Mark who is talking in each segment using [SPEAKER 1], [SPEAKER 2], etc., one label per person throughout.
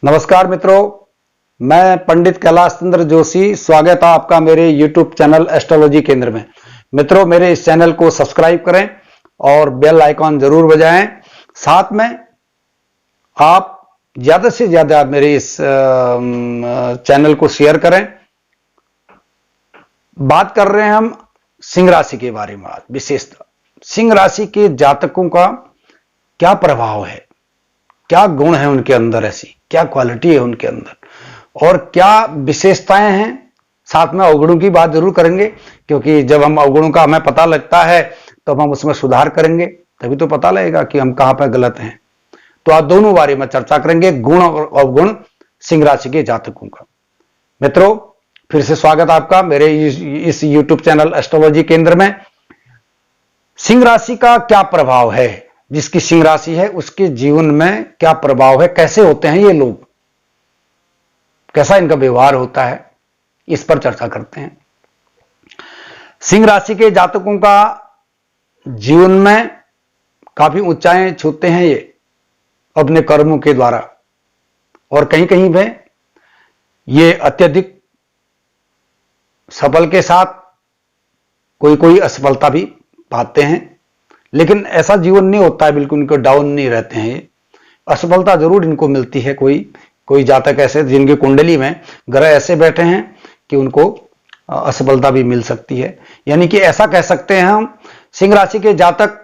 [SPEAKER 1] नमस्कार मित्रों, मैं पंडित कैलाश चंद्र जोशी। स्वागत है आपका मेरे YouTube चैनल एस्ट्रोलॉजी केंद्र में। मित्रों, मेरे इस चैनल को सब्सक्राइब करें और बेल आइकॉन जरूर बजाएं। साथ में आप ज्यादा से ज्यादा मेरे इस चैनल को शेयर करें। बात कर रहे हैं हम सिंह राशि के बारे में। आज विशेषता सिंह राशि के जातकों का क्या प्रभाव है, क्या गुण है उनके अंदर, ऐसी क्या क्वालिटी है उनके अंदर और क्या विशेषताएं हैं। साथ में अवगुणों की बात जरूर करेंगे, क्योंकि जब हम अवगुणों का हमें पता लगता है तो हम उसमें सुधार करेंगे, तभी तो पता लगेगा कि हम कहां पर गलत हैं। तो आज दोनों बारे में चर्चा करेंगे, गुण और अवगुण सिंह राशि के जातकों का। मित्रों, फिर से स्वागत आपका मेरे इस YouTube चैनल एस्ट्रोलॉजी केंद्र में। सिंह राशि का क्या प्रभाव है, जिसकी सिंह राशि है उसके जीवन में क्या प्रभाव है, कैसे होते हैं ये लोग, कैसा इनका व्यवहार होता है, इस पर चर्चा करते हैं। सिंह राशि के जातकों का जीवन में काफी ऊंचाइयां छूते हैं ये अपने कर्मों के द्वारा, और कहीं कहीं पे ये अत्यधिक सफल के साथ कोई कोई असफलता भी पाते हैं, लेकिन ऐसा जीवन नहीं होता है, बिल्कुल इनको डाउन नहीं रहते हैं। असफलता जरूर इनको मिलती है। कोई कोई जातक ऐसे जिनकी कुंडली में ग्रह ऐसे बैठे हैं कि उनको असफलता भी मिल सकती है। यानी कि ऐसा कह सकते हैं हम, सिंह राशि के जातक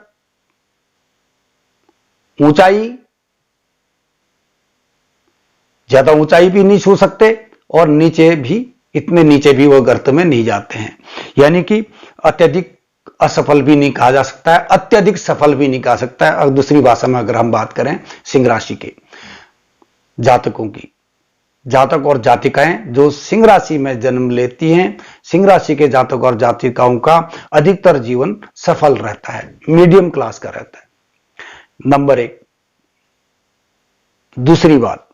[SPEAKER 1] ज्यादा ऊंचाई भी नहीं छू सकते और नीचे भी, इतने नीचे भी वो गर्त में नहीं जाते हैं। यानी कि अत्यधिक असफल भी नहीं कहा जा सकता है, अत्यधिक सफल भी नहीं कहा सकता है। और दूसरी भाषा में अगर हम बात करें सिंह राशि के जातकों की, जातक और जातिकाएं जो सिंह राशि में जन्म लेती हैं, सिंह राशि के जातक और जातिकाओं का अधिकतर जीवन सफल रहता है, मीडियम क्लास का रहता है। नंबर एक। दूसरी बात,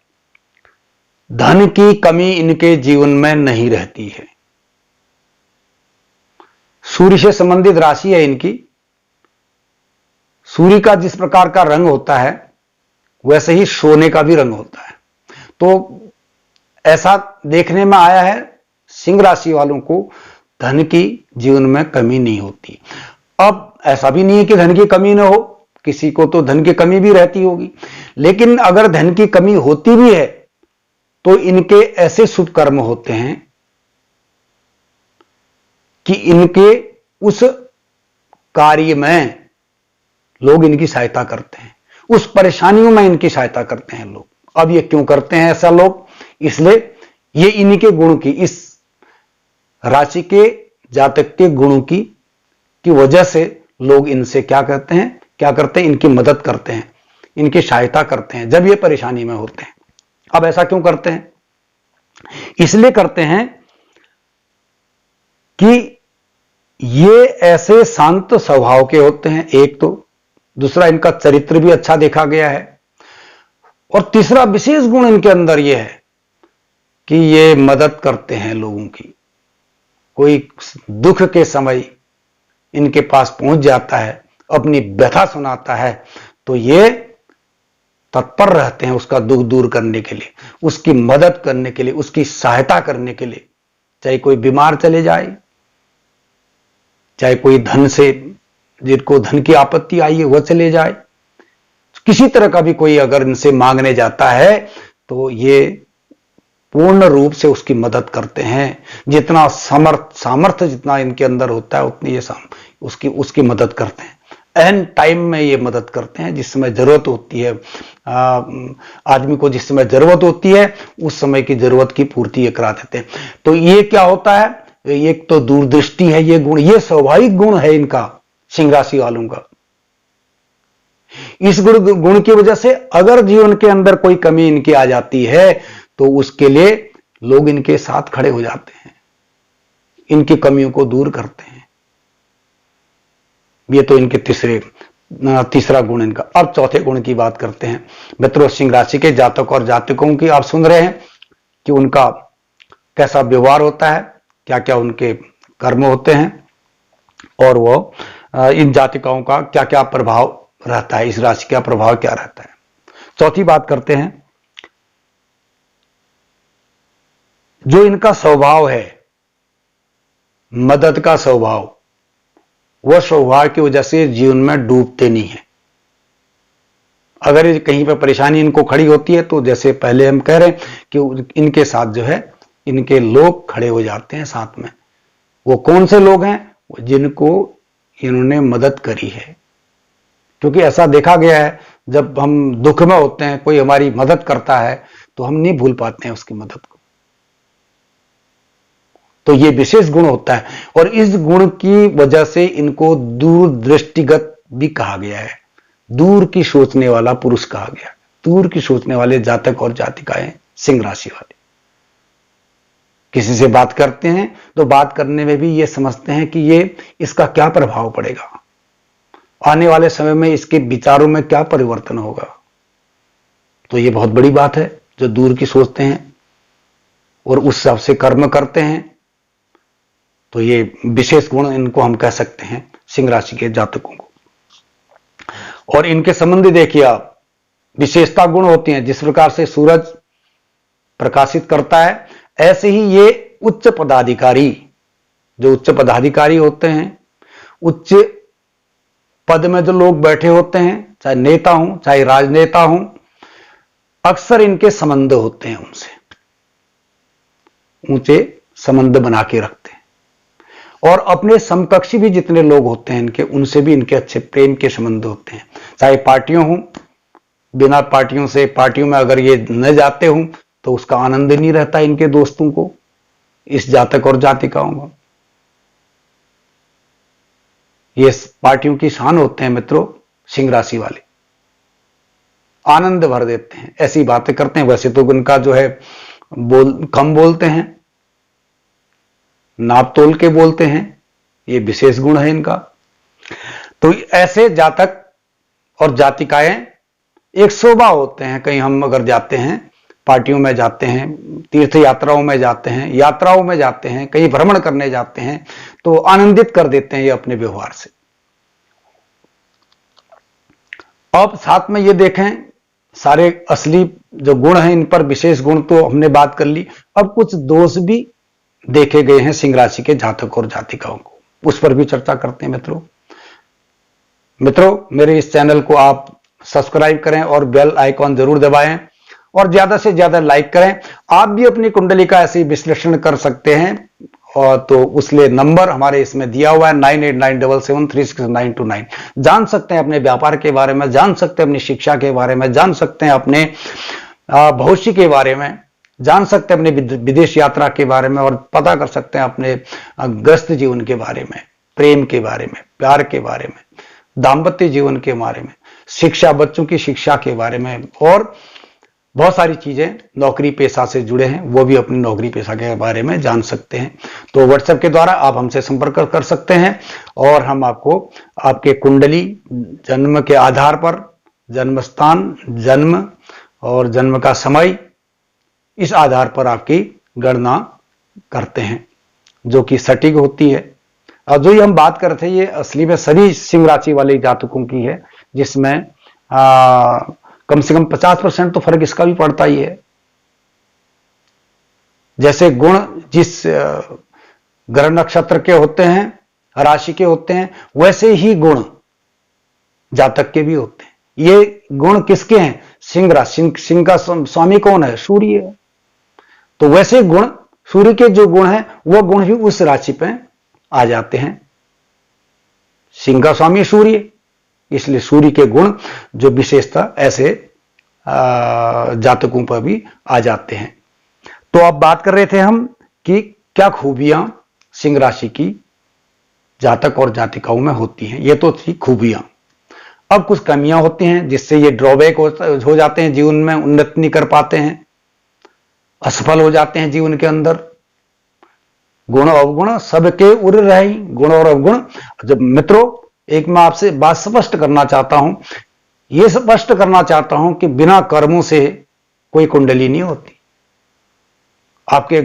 [SPEAKER 1] धन की कमी इनके जीवन में नहीं रहती है। सूर्य से संबंधित राशि है इनकी। सूर्य का जिस प्रकार का रंग होता है वैसे ही सोने का भी रंग होता है। तो ऐसा देखने में आया है, सिंह राशि वालों को धन की जीवन में कमी नहीं होती। अब ऐसा भी नहीं है कि धन की कमी ना हो, किसी को तो धन की कमी भी रहती होगी, लेकिन अगर धन की कमी होती भी है तो इनके ऐसे शुभ कर्म होते हैं कि इनके उस कार्य में लोग इनकी सहायता करते हैं, उस परेशानियों में इनकी सहायता करते हैं लोग। अब ये क्यों करते हैं ऐसा लोग? इसलिए ये इन्हीं गुणों की, इस राशि के जातक के गुणों की वजह से लोग इनसे क्या करते हैं, इनकी मदद करते हैं, इनकी सहायता करते हैं जब ये परेशानी में होते हैं। अब ऐसा क्यों करते हैं? इसलिए करते हैं कि ये ऐसे शांत स्वभाव के होते हैं, एक तो। दूसरा, इनका चरित्र भी अच्छा देखा गया है। और तीसरा विशेष गुण इनके अंदर यह है कि ये मदद करते हैं लोगों की। कोई दुख के समय इनके पास पहुंच जाता है, अपनी व्यथा सुनाता है, तो ये तत्पर रहते हैं उसका दुख दूर करने के लिए, उसकी मदद करने के लिए, उसकी सहायता करने के लिए। चाहे कोई बीमार चले जाए, चाहे कोई धन से, जिनको धन की आपत्ति आई है वह चले जाए, किसी तरह का भी कोई अगर इनसे मांगने जाता है तो ये पूर्ण रूप से उसकी मदद करते हैं। जितना सामर्थ्य जितना इनके अंदर होता है उतनी ये उसकी मदद करते हैं। एन टाइम में ये मदद करते हैं, जिस समय जरूरत होती है आदमी को, जिस समय जरूरत होती है उस समय की जरूरत की पूर्ति ये करा देते हैं। तो ये क्या होता है, एक तो दूरदृष्टि है, ये गुण, ये स्वाभाविक गुण है इनका, सिंह राशि वालों का। इस गुण की वजह से अगर जीवन के अंदर कोई कमी इनकी आ जाती है तो उसके लिए लोग इनके साथ खड़े हो जाते हैं, इनकी कमियों को दूर करते हैं। ये तो इनके तीसरा गुण इनका। अब चौथे गुण की बात करते हैं। मित्रों, सिंह राशि के जातक और जातकों की आप सुन रहे हैं कि उनका कैसा व्यवहार होता है, क्या क्या उनके कर्म होते हैं, और वो इन जातिकाओं का क्या क्या प्रभाव रहता है, इस राशि का प्रभाव क्या रहता है। चौथी बात करते हैं जो इनका स्वभाव है, मदद का स्वभाव, वह स्वभाव की वजह से जीवन में डूबते नहीं है। अगर कहीं पर परेशानी इनको खड़ी होती है तो जैसे पहले हम कह रहे हैं कि इनके साथ जो है इनके लोग खड़े हो जाते हैं साथ में। वो कौन से लोग हैं? जिनको इन्होंने मदद करी है। क्योंकि ऐसा देखा गया है, जब हम दुख में होते हैं, कोई हमारी मदद करता है तो हम नहीं भूल पाते हैं उसकी मदद को। तो ये विशेष गुण होता है, और इस गुण की वजह से इनको दूरदृष्टिगत भी कहा गया है। दूर की सोचने वाला पुरुष कहा गया। दूर की सोचने वाले जातक और जातिकाएं सिंह राशि वाले किसी से बात करते हैं तो बात करने में भी ये समझते हैं कि ये इसका क्या प्रभाव पड़ेगा, आने वाले समय में इसके विचारों में क्या परिवर्तन होगा। तो ये बहुत बड़ी बात है, जो दूर की सोचते हैं और उस हिसाब से कर्म करते हैं। तो ये विशेष गुण इनको हम कह सकते हैं सिंह राशि के जातकों को। और इनके संबंध देखिए आप, विशेषता गुण होती हैं। जिस प्रकार से सूरज प्रकाशित करता है, ऐसे ही ये उच्च पदाधिकारी, जो उच्च पदाधिकारी होते हैं, उच्च पद में जो लोग बैठे होते हैं, चाहे नेता हूं चाहे राजनेता हूं, अक्सर इनके संबंध होते हैं उनसे, ऊंचे संबंध बना के रखते हैं। और अपने समकक्षी भी जितने लोग होते हैं इनके, उनसे भी इनके अच्छे प्रेम के संबंध होते हैं। चाहे पार्टियों हों, बिना पार्टियों से, पार्टियों में अगर ये न जाते हों तो उसका आनंद नहीं रहता इनके दोस्तों को, इस जातक और जातिकाओं को। ये पार्टियों की शान होते हैं मित्रों, सिंह राशि वाले आनंद भर देते हैं, ऐसी बातें करते हैं। वैसे तो उनका जो है कम बोलते हैं, नाप तोल के बोलते हैं, ये विशेष गुण है इनका। तो ऐसे जातक और जातिकाएं एक शोभा होते हैं। कहीं हम अगर जाते हैं, पार्टियों में जाते हैं, तीर्थ यात्राओं में जाते हैं, यात्राओं में जाते हैं, कहीं भ्रमण करने जाते हैं, तो आनंदित कर देते हैं ये अपने व्यवहार से। अब साथ में ये देखें, सारे असली जो गुण हैं इन पर विशेष गुण तो हमने बात कर ली। अब कुछ दोष भी देखे गए हैं सिंह राशि के जातक और जातिकाओं को, उस पर भी चर्चा करते हैं मित्रों मेरे इस चैनल को आप सब्सक्राइब करें और बेल आइकॉन जरूर दबाएं और ज्यादा से ज्यादा लाइक करें। आप भी अपनी कुंडली का ऐसे विश्लेषण कर सकते हैं, और तो उसलिए नंबर हमारे इसमें दिया हुआ है 9897736929। जान सकते हैं अपने व्यापार के बारे में, जान सकते हैं अपनी शिक्षा के बारे में, जान सकते हैं अपने भविष्य के बारे में, जान सकते हैं अपने विदेश यात्रा के बारे में, और पता कर सकते हैं अपने ग्रस्त जीवन के बारे में, प्रेम के बारे में, प्यार के बारे में, दाम्पत्य जीवन के बारे में, शिक्षा, बच्चों की शिक्षा के बारे में, और बहुत सारी चीजें नौकरी पेशा से जुड़े हैं, वो भी अपनी नौकरी पेशा के बारे में जान सकते हैं। तो व्हाट्सएप के द्वारा आप हमसे संपर्क कर सकते हैं, और हम आपको आपके कुंडली, जन्म के आधार पर, जन्म स्थान, जन्म और जन्म का समय, इस आधार पर आपकी गणना करते हैं, जो कि सटीक होती है। और जो ये हम बात कर रहे थे, ये असली में सभी सिंह राशि वाले जातकों की है, जिसमें कम से कम 50% तो फर्क इसका भी पड़ता ही है। जैसे गुण जिस ग्रह नक्षत्र के होते हैं, राशि के होते हैं, वैसे ही गुण जातक के भी होते हैं। ये गुण किसके हैं? सिंह राशि। सिंह का स्वामी कौन है? सूर्य है। तो वैसे गुण, सूर्य के जो गुण हैं, वह गुण भी उस राशि पे आ जाते हैं। सिंह का स्वामी सूर्य, इसलिए सूर्य के गुण जो विशेषता ऐसे जातकों पर भी आ जाते हैं। तो अब बात कर रहे थे हम कि क्या खूबियां सिंह राशि की जातक और जातिकाओं में होती हैं। ये तो थी खूबियां। अब कुछ कमियां होती हैं जिससे ये ड्रॉबैक हो जाते हैं, जीवन में उन्नति नहीं कर पाते हैं, असफल हो जाते हैं जीवन के अंदर। गुण अवगुण सबके उर रही, गुण और अवगुण। जब मित्रों, एक मैं आपसे बात स्पष्ट करना चाहता हूं, यह स्पष्ट करना चाहता हूं कि बिना कर्मों से कोई कुंडली नहीं होती। आपके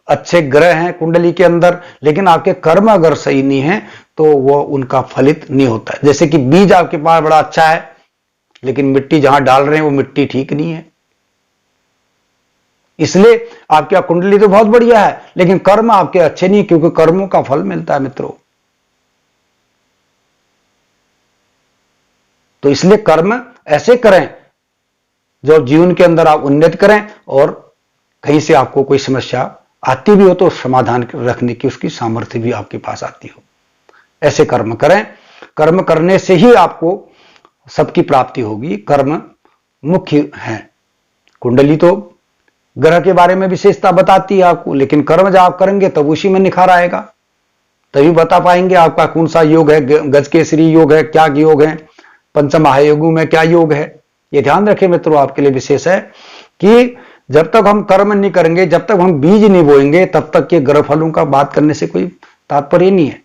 [SPEAKER 1] अच्छे ग्रह हैं कुंडली के अंदर, लेकिन आपके कर्म अगर सही नहीं है तो वह उनका फलित नहीं होता है। जैसे कि बीज आपके पास बड़ा अच्छा है, लेकिन मिट्टी जहां डाल रहे हैं वो मिट्टी ठीक नहीं है, इसलिए आपकी कुंडली तो बहुत बढ़िया है, लेकिन कर्म आपके अच्छे नहीं, क्योंकि कर्मों का फल मिलता है मित्रों। तो इसलिए कर्म ऐसे करें जो जीवन के अंदर आप उन्नत करें, और कहीं से आपको कोई समस्या आती भी हो तो समाधान रखने की उसकी सामर्थ्य भी आपके पास आती हो। ऐसे कर्म करें। कर्म करने से ही आपको सबकी प्राप्ति होगी। कर्म मुख्य है। कुंडली तो ग्रह के बारे में विशेषता बताती है आपको, लेकिन कर्म जब आप करेंगे तब उसी में निखार आएगा, तभी बता पाएंगे आपका कौन सा योग है, गजकेसरी योग है, क्या योग है, पंचम महायोगों में क्या योग है। ये ध्यान रखें मित्रों, आपके लिए विशेष है कि जब तक हम कर्म नहीं करेंगे, जब तक हम बीज नहीं बोएंगे, तब तक के ग्रह फलों का बात करने से कोई तात्पर्य नहीं है।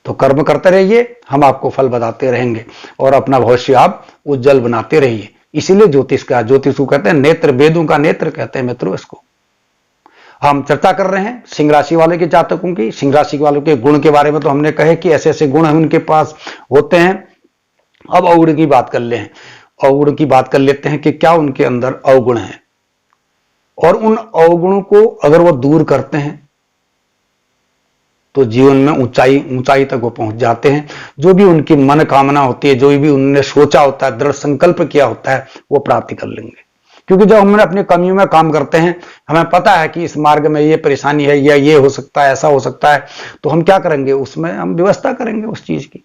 [SPEAKER 1] तो कर्म करते रहिए, हम आपको फल बताते रहेंगे और अपना भविष्य आप उज्जवल बनाते रहिए। इसीलिए ज्योतिष को कहते हैं नेत्र, वेदों का नेत्र कहते हैं मित्रों इसको। हम चर्चा कर रहे हैं सिंह राशि वाले के जातकों की। सिंह राशि वालों के गुण के बारे में तो हमने कहे कि ऐसे ऐसे गुण उनके पास होते हैं। अब अवगुण की बात कर ले हैं। अवगुण की बात कर लेते हैं कि क्या उनके अंदर अवगुण है, और उन अवगुणों को अगर वो दूर करते हैं तो जीवन में ऊंचाई तक वो पहुंच जाते हैं। जो भी उनकी मन कामना होती है, जो भी उन्होंने सोचा होता है, दृढ़ संकल्प किया होता है, वो प्राप्ति कर लेंगे। क्योंकि जब हम अपनी कमियों में काम करते हैं, हमें पता है कि इस मार्ग में ये परेशानी है, या ये हो सकता है, ऐसा हो सकता है, तो हम क्या करेंगे, उसमें हम व्यवस्था करेंगे उस चीज की।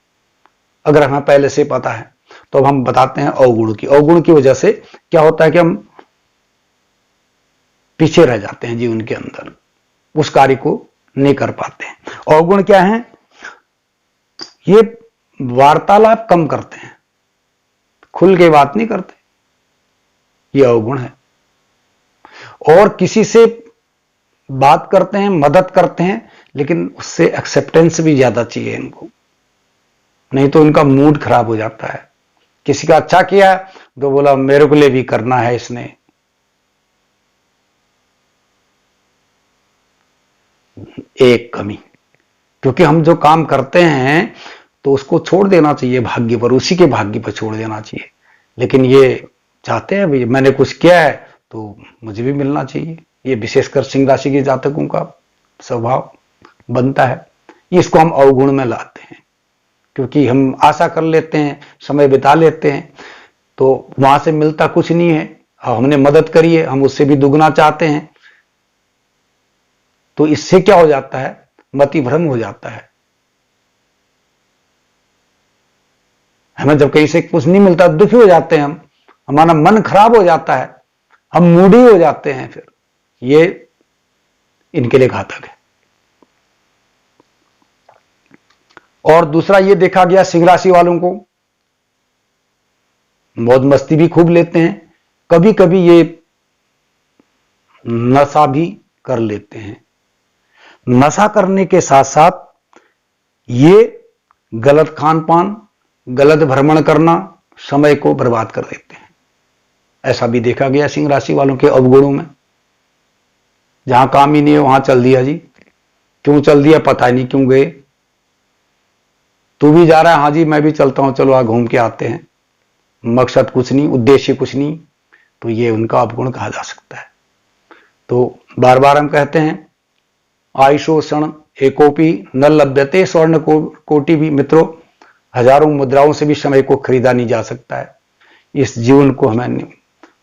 [SPEAKER 1] अगर हमें पहले से पता है तो अब हम बताते हैं अवगुण की। अवगुण की वजह से क्या होता है कि हम पीछे रह जाते हैं जीवन के अंदर, उस कार्य को नहीं कर पाते हैं। अवगुण क्या है? ये वार्तालाप कम करते हैं, खुल के बात नहीं करते, ये अवगुण है। और किसी से बात करते हैं, मदद करते हैं, लेकिन उससे एक्सेप्टेंस भी ज्यादा चाहिए इनको, नहीं तो इनका मूड खराब हो जाता है। किसी का अच्छा किया तो बोला मेरे को लिए भी करना है इसने। एक कमी, क्योंकि हम जो काम करते हैं तो उसको छोड़ देना चाहिए भाग्य पर, उसी के भाग्य पर छोड़ देना चाहिए। लेकिन ये चाहते हैं भाई मैंने कुछ किया है तो मुझे भी मिलना चाहिए। ये विशेषकर सिंह राशि के जातकों का स्वभाव बनता है। इसको हम अवगुण में लाते हैं, क्योंकि हम आशा कर लेते हैं, समय बिता लेते हैं, तो वहां से मिलता कुछ नहीं है। हमने मदद करी है, हम उससे भी दुगना चाहते हैं, तो इससे क्या हो जाता है, मति भ्रम हो जाता है। हमें जब कहीं से कुछ नहीं मिलता दुखी हो जाते हैं हम, हमारा मन खराब हो जाता है, हम मूडी हो जाते हैं। फिर ये इनके लिए घातक है। और दूसरा ये देखा गया सिंह राशि वालों को मौज मस्ती भी खूब लेते हैं, कभी कभी ये नशा भी कर लेते हैं। नशा करने के साथ साथ ये गलत खान पान, गलत भ्रमण करना, समय को बर्बाद कर देते हैं। ऐसा भी देखा गया सिंह राशि वालों के अवगुणों में। जहां काम ही नहीं है वहां चल दिया जी। क्यों चल दिया पता ही नहीं, क्यों गए। तू भी जा रहा है, हाँ जी मैं भी चलता हूं, चलो वहां घूम के आते हैं। मकसद कुछ नहीं, उद्देश्य कुछ नहीं, तो ये उनका अवगुण कहा जा सकता है। तो बार बार हम कहते हैं आयुषो क्षण एकोपी न लभ्यते स्वर्ण कोटि भी। मित्रों, हजारों मुद्राओं से भी समय को खरीदा नहीं जा सकता है। इस जीवन को हमें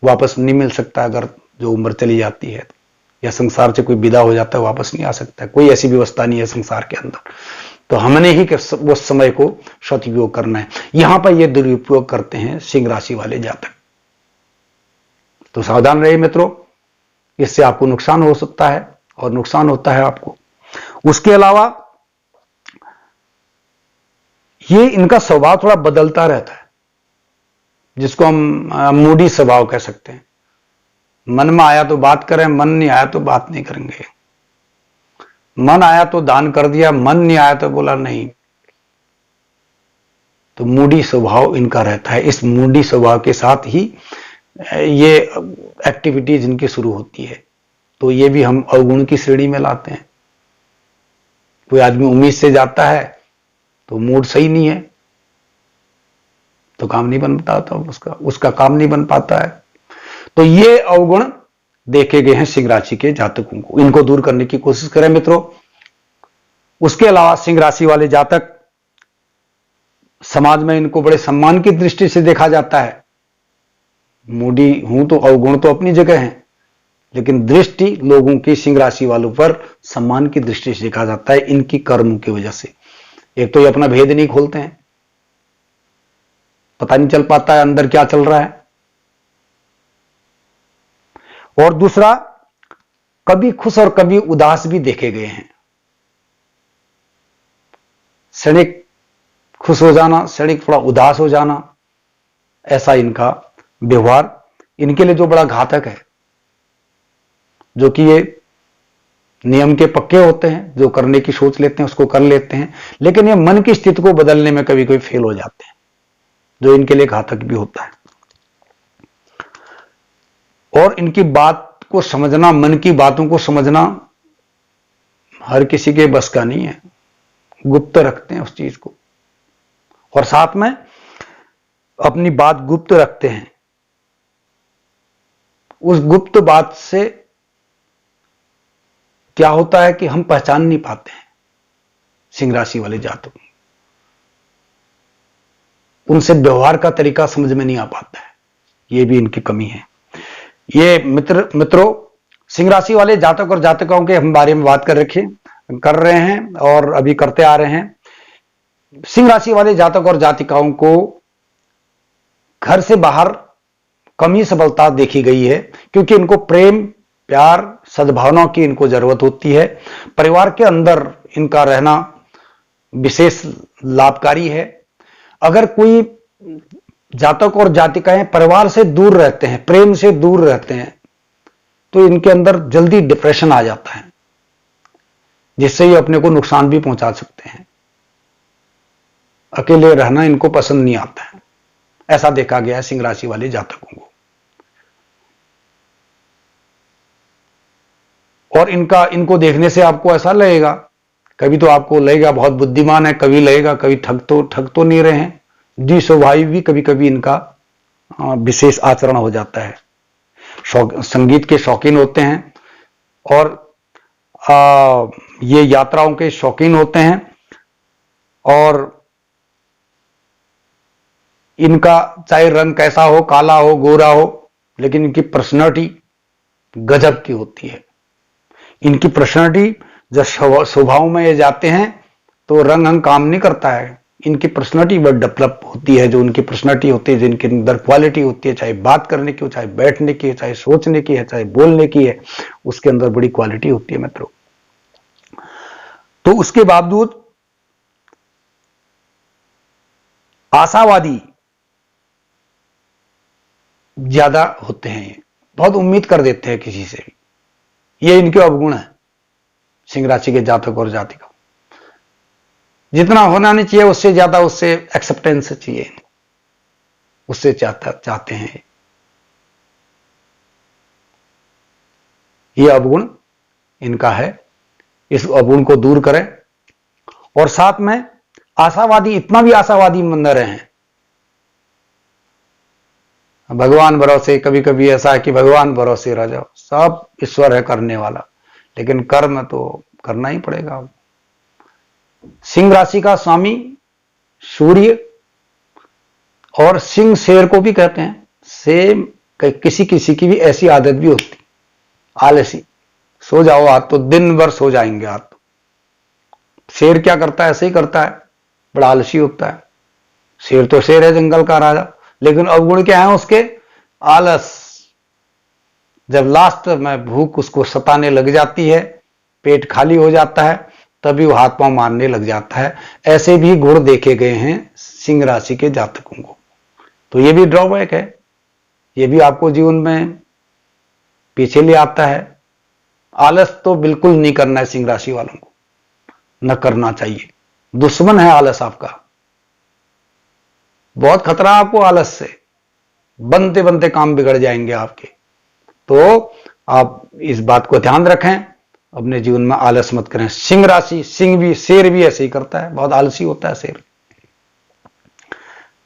[SPEAKER 1] वापस नहीं मिल सकता। अगर जो उम्र चली जाती है या संसार से कोई विदा हो जाता है, वापस नहीं आ सकता है। कोई ऐसी व्यवस्था नहीं है संसार के अंदर। तो हमने ही उस समय को सदुपयोग करना है। यहां पर यह दुरुपयोग करते हैं सिंह राशि वाले जातक। तो सावधान रहिए मित्रों, इससे आपको नुकसान हो सकता है, और नुकसान होता है आपको। उसके अलावा ये इनका स्वभाव थोड़ा बदलता रहता है, जिसको हम मूडी स्वभाव कह सकते हैं। मन में आया तो बात करें, मन नहीं आया तो बात नहीं करेंगे। मन आया तो दान कर दिया, मन नहीं आया तो बोला नहीं। तो मूडी स्वभाव इनका रहता है। इस मूडी स्वभाव के साथ ही ये एक्टिविटीज इनकी शुरू होती है। तो ये भी हम अवगुण की श्रेणी में लाते हैं। कोई आदमी उम्मीद से जाता है तो मूड सही नहीं है तो काम नहीं बन पाता, उसका काम नहीं बन पाता है। तो ये अवगुण देखे गए हैं सिंह राशि के जातकों को, इनको दूर करने की कोशिश करें मित्रों। उसके अलावा सिंह राशि वाले जातक, समाज में इनको बड़े सम्मान की दृष्टि से देखा जाता है। मूडी हूं तो अवगुण तो अपनी जगह है, लेकिन दृष्टि लोगों की सिंह राशि वालों पर सम्मान की दृष्टि से देखा जाता है इनकी कर्म की वजह से। एक तो ये अपना भेद नहीं खोलते हैं, पता नहीं चल पाता है अंदर क्या चल रहा है, और दूसरा कभी खुश और कभी उदास भी देखे गए हैं। क्षणिक खुश हो जाना, क्षणिक थोड़ा उदास हो जाना, ऐसा इनका व्यवहार इनके लिए जो बड़ा घातक है। जो कि ये नियम के पक्के होते हैं, जो करने की सोच लेते हैं उसको कर लेते हैं, लेकिन ये मन की स्थिति को बदलने में कभी कभी फेल हो जाते हैं, जो इनके लिए घातक भी होता है। और इनकी बात को समझना, मन की बातों को समझना हर किसी के बस का नहीं है, गुप्त रखते हैं उस चीज को, और साथ में अपनी बात गुप्त रखते हैं। उस गुप्त बात से क्या होता है कि हम पहचान नहीं पाते हैं सिंह राशि वाले जातक, उनसे व्यवहार का तरीका समझ में नहीं आ पाता है, ये भी इनकी कमी है। ये मित्रों सिंह राशि वाले जातक और जातकों के हम बारे में बात कर रहे हैं और अभी करते आ रहे हैं। सिंह राशि वाले जातक और जातिकाओं को घर से बाहर कम ही सफलता देखी गई है, क्योंकि इनको प्रेम, प्यार, सद्भावना की इनको जरूरत होती है। परिवार के अंदर इनका रहना विशेष लाभकारी है। अगर कोई जातक और जातिकाएं परिवार से दूर रहते हैं, प्रेम से दूर रहते हैं, तो इनके अंदर जल्दी डिप्रेशन आ जाता है, जिससे ये अपने को नुकसान भी पहुंचा सकते हैं। अकेले रहना इनको पसंद नहीं आता है, ऐसा देखा गया है सिंह राशि वाले जातकों को। और इनको देखने से आपको ऐसा लगेगा, कभी तो आपको लगेगा बहुत बुद्धिमान है, कभी लगेगा कभी ठग तो नहीं रहे हैं। द्विस्वभावी भी कभी कभी इनका विशेष आचरण हो जाता है। संगीत के शौकीन होते हैं और ये यात्राओं के शौकीन होते हैं, और इनका चाहे रंग कैसा हो, काला हो, गोरा हो, लेकिन इनकी पर्सनालिटी गजब की होती है। इनकी पर्सनालिटी जब स्वभाव में ये जाते हैं तो रंग काम नहीं करता है, इनकी पर्सनालिटी बहुत डेवलप होती है। जो उनकी पर्सनालिटी होती है, जिनके अंदर क्वालिटी होती है, चाहे बात करने की हो, चाहे बैठने की है, चाहे सोचने की है, चाहे बोलने की है, उसके अंदर बड़ी क्वालिटी होती है मित्रों। तो उसके बावजूद आशावादी ज्यादा होते हैं, बहुत उम्मीद कर देते हैं किसी से भी। ये इनके अवगुण है सिंह राशि के जातक और जातिका। जितना होना नहीं चाहिए उससे ज्यादा उससे एक्सेप्टेंस चाहिए, उससे चाहते हैं। ये अवगुण इनका है, इस अवगुण को दूर करें। और साथ में आशावादी, इतना भी आशावादी न रहें। भगवान भरोसे, कभी कभी ऐसा है कि भगवान भरोसे रह जाओ, सब ईश्वर है करने वाला, लेकिन कर्म तो करना ही पड़ेगा। सिंह राशि का स्वामी सूर्य, और सिंह शेर को भी कहते हैं। सेम किसी किसी की भी ऐसी आदत भी होती, आलसी, सो जाओ आज तो, दिन भर सो जाएंगे आज तो। शेर क्या करता है, ऐसे ही करता है, बड़ा आलसी होता है। शेर तो शेर है, जंगल का राजा, लेकिन अवगुण क्या है उसके, आलस। जब लास्ट में भूख उसको सताने लग जाती है, पेट खाली हो जाता है, तभी वो हाथ पांव मारने लग जाता है। ऐसे भी गुण देखे गए हैं सिंह राशि के जातकों को। तो ये भी ड्रॉबैक है, ये भी आपको जीवन में पीछे ले आता है। आलस तो बिल्कुल नहीं करना है सिंह राशि वालों को, न करना चाहिए। दुश्मन है आलस आपका, बहुत खतरा आपको आलस से, बनते बनते काम बिगड़ जाएंगे आपके। तो आप इस बात को ध्यान रखें, अपने जीवन में आलस मत करें। सिंह राशि, सिंह भी, शेर भी ऐसे ही करता है, बहुत आलसी होता है शेर।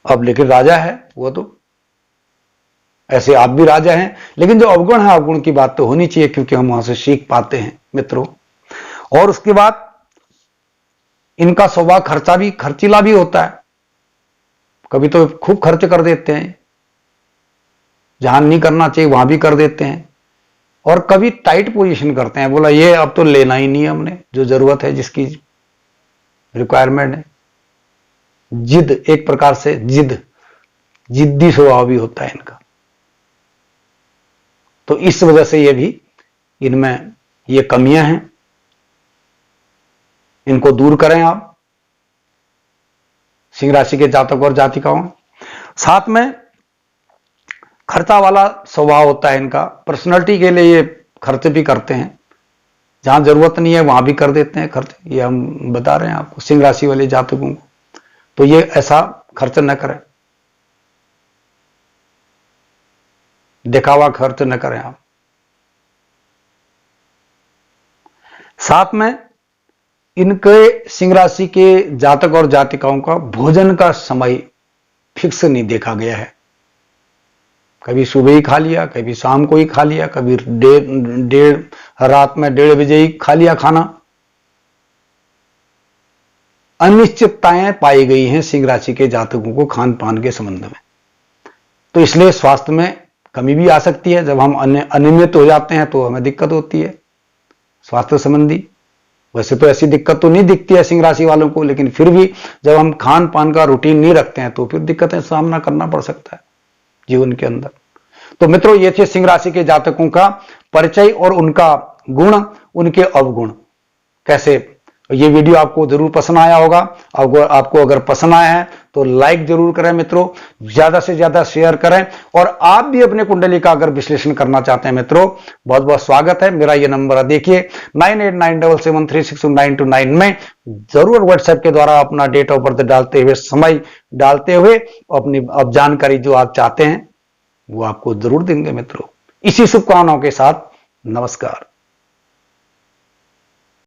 [SPEAKER 1] अब लेकिन राजा है वो तो, ऐसे आप भी राजा हैं, लेकिन जो अवगुण है अवगुण की बात तो होनी चाहिए, क्योंकि हम वहां से सीख पाते हैं मित्रों। और उसके बाद इनका स्वभाव खर्चीला भी होता है। कभी तो खूब खर्च कर देते हैं, जहां नहीं करना चाहिए वहां भी कर देते हैं। और कभी टाइट पोजीशन करते हैं, बोला ये अब तो लेना ही नहीं है हमने, जो जरूरत है जिसकी रिक्वायरमेंट है। जिद, एक प्रकार से जिद्दी स्वभाव भी होता है इनका। तो इस वजह से ये भी, इनमें ये कमियां हैं, इनको दूर करें आप, सिंह राशि के जातक और जातिकाओं। साथ में खर्चा वाला स्वभाव होता है इनका, पर्सनैलिटी के लिए ये खर्च भी करते हैं, जहां जरूरत नहीं है वहां भी कर देते हैं खर्च। ये हम बता रहे हैं आपको, सिंह राशि वाले जातकों को, तो ये ऐसा खर्च न करें, दिखावा खर्च न करें आप। साथ में इनके सिंह राशि के जातक और जातिकाओं का भोजन का समय फिक्स नहीं देखा गया है। कभी सुबह ही खा लिया, कभी शाम को ही खा लिया, कभी रात में 1:30 बजे ही खा लिया खाना। अनिश्चितताएं पाई गई हैं सिंह राशि के जातकों को खान पान के संबंध में। तो इसलिए स्वास्थ्य में कमी भी आ सकती है। जब हम अनियमित हो जाते हैं तो हमें दिक्कत होती है स्वास्थ्य संबंधी। वैसे तो ऐसी दिक्कत तो नहीं दिखती है सिंह राशि वालों को, लेकिन फिर भी जब हम खान पान का रूटीन नहीं रखते हैं तो फिर दिक्कतें सामना करना पड़ सकता है जीवन के अंदर। तो मित्रों, ये थे सिंह राशि के जातकों का परिचय और उनका गुण, उनके अवगुण कैसे। ये वीडियो आपको जरूर पसंद आया होगा। आपको अगर पसंद आया है तो लाइक जरूर करें मित्रों, ज्यादा से ज्यादा शेयर करें। और आप भी अपने कुंडली का अगर विश्लेषण करना चाहते हैं मित्रों, बहुत बहुत स्वागत है। मेरा ये नंबर देखिए 9897736292 में जरूर व्हाट्सएप के द्वारा अपना डेट ऑफ बर्थ डालते हुए, समय डालते हुए अपनी अब जानकारी जो आप चाहते हैं वो आपको जरूर देंगे मित्रों। इसी शुभकामनाओं के साथ नमस्कार।